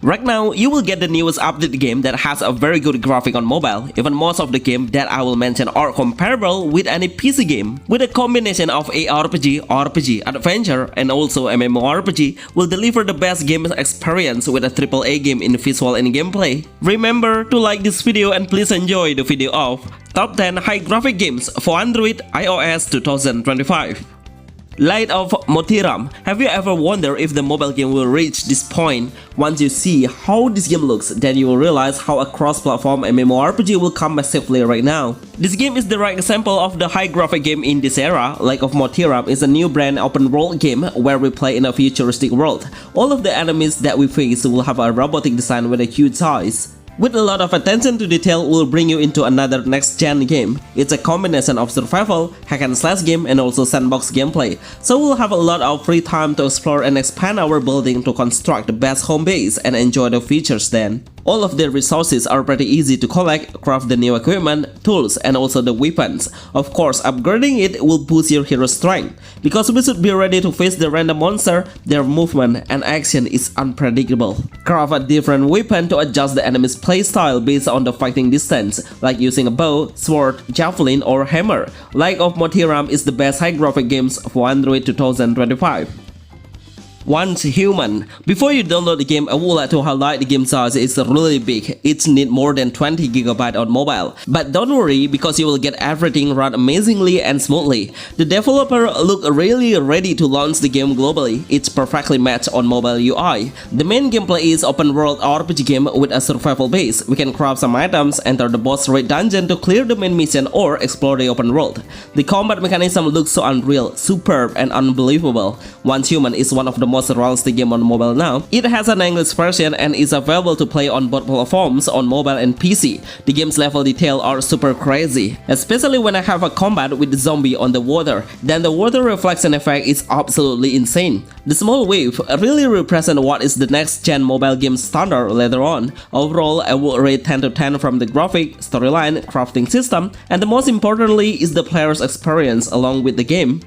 Right now, you will get the newest update game that has a very good graphic on mobile. Even most of the games that I will mention are comparable with any PC game. With a combination of ARPG, RPG, adventure, and also MMORPG will deliver the best game experience with a AAA game in visual and gameplay. Remember to like this video and please enjoy the video of Top 10 High Graphic Games for Android iOS 2025. Light of Motiram. Have you ever wondered if the mobile game will reach this point? Once you see how this game looks, then you will realize how a cross-platform MMORPG will come massively right now. This game is the right example of the high graphic game in this era. Light of Motiram is a new brand open world game where we play in a futuristic world. All of the enemies that we face will have a robotic design with a huge size. With a lot of attention to detail will bring you into another next-gen game. It's a combination of survival, hack and slash game and also sandbox gameplay, so we'll have a lot of free time to explore and expand our building to construct the best home base and enjoy the features then. All of the resources are pretty easy to collect, craft the new equipment, tools and also the weapons. Of course, upgrading it will boost your hero's strength. Because we should be ready to face the random monster, their movement and action is unpredictable. Craft a different weapon to adjust the enemy's playstyle based on the fighting distance, like using a bow, sword, javelin or hammer. Light of Motiram is the best high graphic games for Android 2025. Once Human. Before you download the game, I would like to highlight the game size is really big. It needs more than 20GB on mobile. But don't worry because you will get everything run amazingly and smoothly. The developer look really ready to launch the game globally. It's perfectly matched on mobile UI. The main gameplay is open world RPG game with a survival base. We can craft some items, enter the boss raid dungeon to clear the main mission or explore the open world. The combat mechanism looks so unreal, superb and unbelievable. Once Human is one of the most realistic game on mobile now. It has an English version and is available to play on both platforms on mobile and PC. The game's level detail are super crazy, especially when I have a combat with the zombie on the water. Then the water reflection effect is absolutely insane. The small wave really represents what is the next gen mobile game standard later on. Overall, I would rate 10 to 10 from the graphic, storyline, crafting system, and the most importantly is the player's experience along with the game.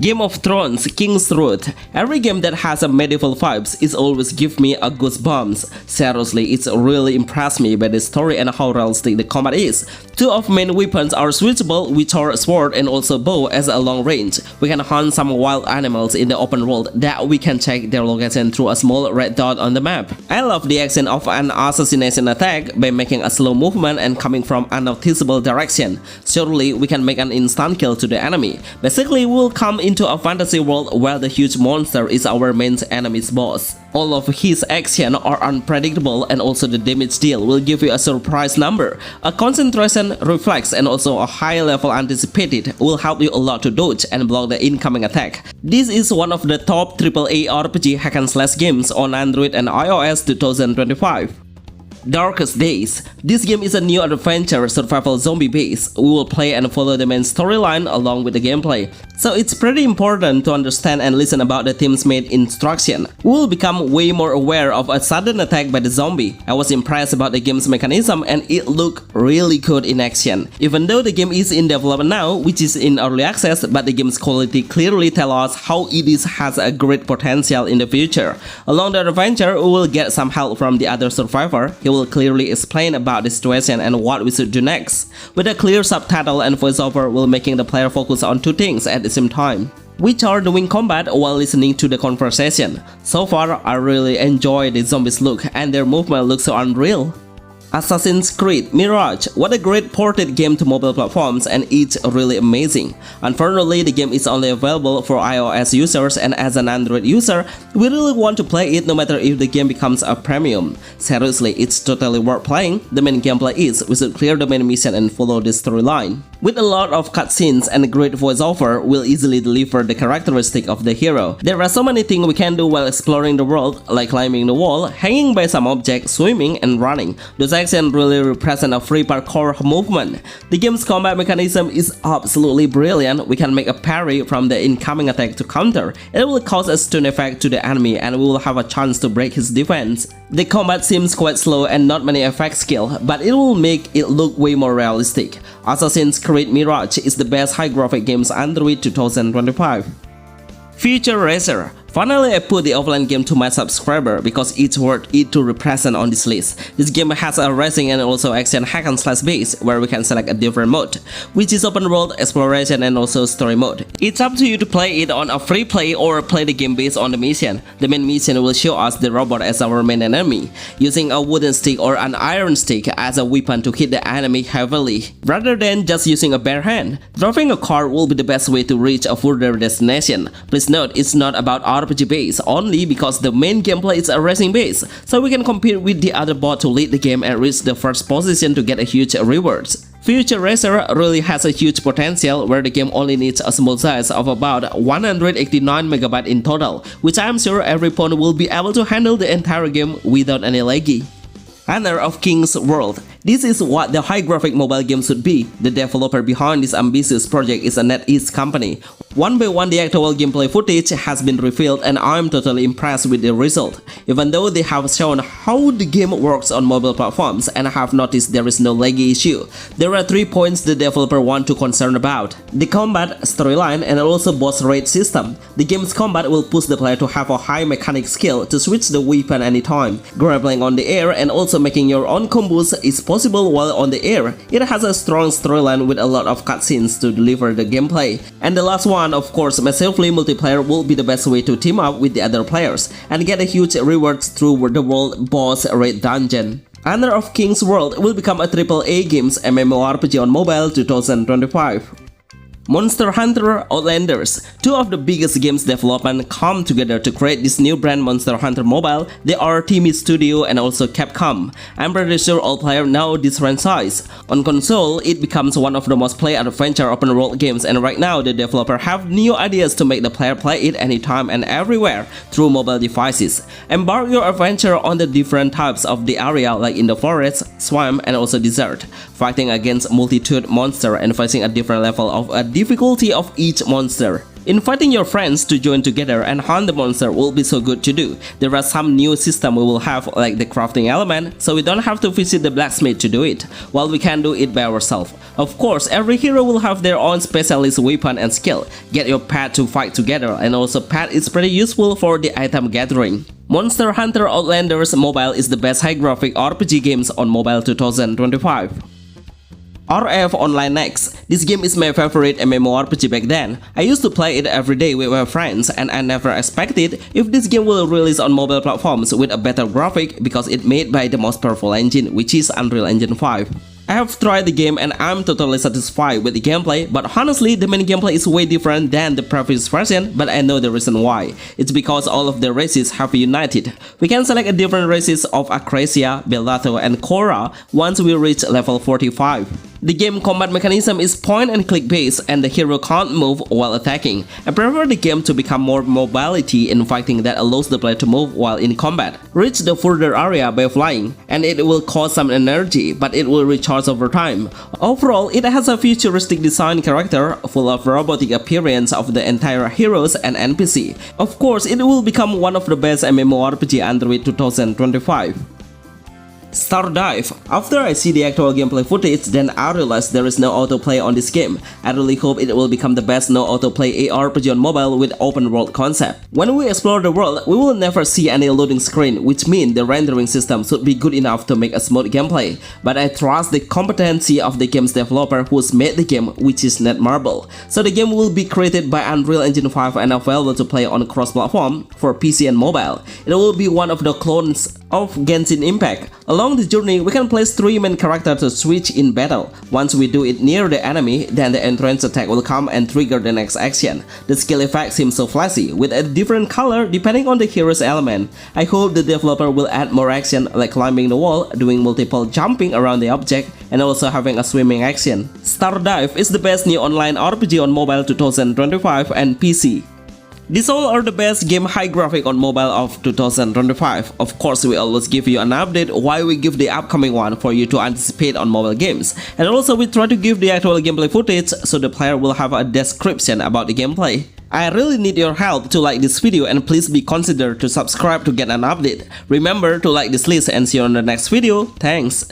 Game of Thrones King's Road. Every game that has a medieval vibes is always give me a goosebumps. Seriously, it's really impressed me by the story and how realistic the combat is. Two of main weapons are switchable, which are sword and also bow as a long range. We can hunt some wild animals in the open world that we can check their location through a small red dot on the map. I love the action of an assassination attack by making a slow movement and coming from a noticeable direction. Surely we can make an instant kill to the enemy. Basically, we'll come into a fantasy world where the huge monster is our main enemy's boss. All of his actions are unpredictable and also the damage deal will give you a surprise number. A concentration, reflex and also a high level anticipated will help you a lot to dodge and block the incoming attack. This is one of the top AAA RPG hack and slash games on Android and iOS 2025. Darkest Days. This game is a new adventure survival zombie base. We will play and follow the main storyline along with the gameplay. So it's pretty important to understand and listen about the team's made instruction. We will become way more aware of a sudden attack by the zombie. I was impressed about the game's mechanism and it looked really good in action. Even though the game is in development now, which is in early access, but the game's quality clearly tells us how it has a great potential in the future. Along the adventure, we will get some help from the other survivor. He will clearly explain about the situation and what we should do next. With a clear subtitle and voiceover will making the player focus on two things at the same time, which are doing combat while listening to the conversation. So far, I really enjoy the zombies look and their movement looks so unreal. Assassin's Creed Mirage. What a great ported game to mobile platforms and it's really amazing. Unfortunately, the game is only available for iOS users and as an Android user, we really want to play it no matter if the game becomes a premium. Seriously, it's totally worth playing. The main gameplay is we should clear the main mission and follow the storyline. With a lot of cutscenes and a great voiceover, we'll easily deliver the characteristic of the hero. There are so many things we can do while exploring the world, like climbing the wall, hanging by some object, swimming and running. Those actions really represent a free parkour movement. The game's combat mechanism is absolutely brilliant. We can make a parry from the incoming attack to counter. It will cause a stun effect to the enemy and we will have a chance to break his defense. The combat seems quite slow and not many effect skill, but it will make it look way more realistic. Assassin's Creed Mirage is the best high graphic games Android 2025. Future Racer. Finally, I put the offline game to my subscriber because it's worth it to represent on this list. This game has a racing and also action hack and slash base where we can select a different mode, which is open world, exploration and also story mode. It's up to you to play it on a free play or play the game based on the mission. The main mission will show us the robot as our main enemy, using a wooden stick or an iron stick as a weapon to hit the enemy heavily, rather than just using a bare hand. Driving a car will be the best way to reach a further destination. Please note, it's not about RPG base only because the main gameplay is a racing base, so we can compete with the other bot to lead the game and reach the first position to get a huge rewards. Future Racer really has a huge potential where the game only needs a small size of about 189 MB in total, which I am sure every phone will be able to handle the entire game without any laggy. Honor of King's World. This is what the high graphic mobile game should be. The developer behind this ambitious project is a NetEase company. One by one the actual gameplay footage has been revealed and I'm totally impressed with the result. Even though they have shown how the game works on mobile platforms and I have noticed there is no laggy issue, there are 3 points the developer want to concern about: the combat, storyline and also boss rate system. The game's combat will push the player to have a high mechanic skill to switch the weapon anytime, grappling on the air and also making your own combos is possible while on the air. It has a strong storyline with a lot of cutscenes to deliver the gameplay. And the last one, of course, massively multiplayer will be the best way to team up with the other players and get a huge rewards through the world boss raid dungeon. Honor of King's World will become a AAA games MMORPG on mobile 2025. Monster Hunter Outlanders. Two of the biggest games development come together to create this new brand Monster Hunter Mobile. They are Team Studio and also Capcom. I'm pretty sure all players know this franchise. On console, it becomes one of the most played adventure open world games, and right now the developer have new ideas to make the player play it anytime and everywhere through mobile devices. Embark your adventure on the different types of the area like in the forest, swamp and also desert, fighting against multitude monster and facing a different level of difficulty of each monster. Inviting your friends to join together and hunt the monster will be so good to do. There are some new systems we will have like the crafting element, so we don't have to visit the blacksmith to do it, while we can do it by ourselves. Of course, every hero will have their own specialist weapon and skill. Get your pet to fight together, and also pet is pretty useful for the item gathering. Monster Hunter Outlanders Mobile is the best high graphic RPG games on mobile 2025. RF Online Next. This game is my favorite MMORPG back then. I used to play it every day with my friends and I never expected if this game will release on mobile platforms with a better graphic because it's made by the most powerful engine, which is Unreal Engine 5. I have tried the game and I'm totally satisfied with the gameplay, but honestly the main gameplay is way different than the previous version, but I know the reason why. It's because all of the races have united. We can select different races of Akrasia, Bellato and Korra once we reach level 45. The game combat mechanism is point and click based and the hero can't move while attacking. I prefer the game to become more mobility in fighting that allows the player to move while in combat. Reach the further area by flying, and it will cost some energy, but it will recharge over time. Overall, it has a futuristic design character full of robotic appearance of the entire heroes and NPC. Of course, it will become one of the best MMORPG Android 2025. Stardive. After I see the actual gameplay footage, then I realized there is no autoplay on this game. I really hope it will become the best no autoplay ARPG on mobile with open world concept. When we explore the world, we will never see any loading screen, which means the rendering system should be good enough to make a smooth gameplay. But I trust the competency of the game's developer who's made the game, which is Netmarble. So the game will be created by Unreal Engine 5 and available to play on cross-platform for PC and mobile. It will be one of the clones of Genshin Impact. Along the journey, we can place 3 main characters to switch in battle. Once we do it near the enemy, then the entrance attack will come and trigger the next action. The skill effect seems so flashy, with a different color depending on the hero's element. I hope the developer will add more action like climbing the wall, doing multiple jumping around the object, and also having a swimming action. Stardive is the best new online RPG on mobile 2025 and PC. These all are the best game high graphic on mobile of 2025. Of course, we always give you an update why we give the upcoming one for you to anticipate on mobile games. And also we try to give the actual gameplay footage so the player will have a description about the gameplay. I really need your help to like this video and please be considered to subscribe to get an update. Remember to like this list and see you on the next video. Thanks!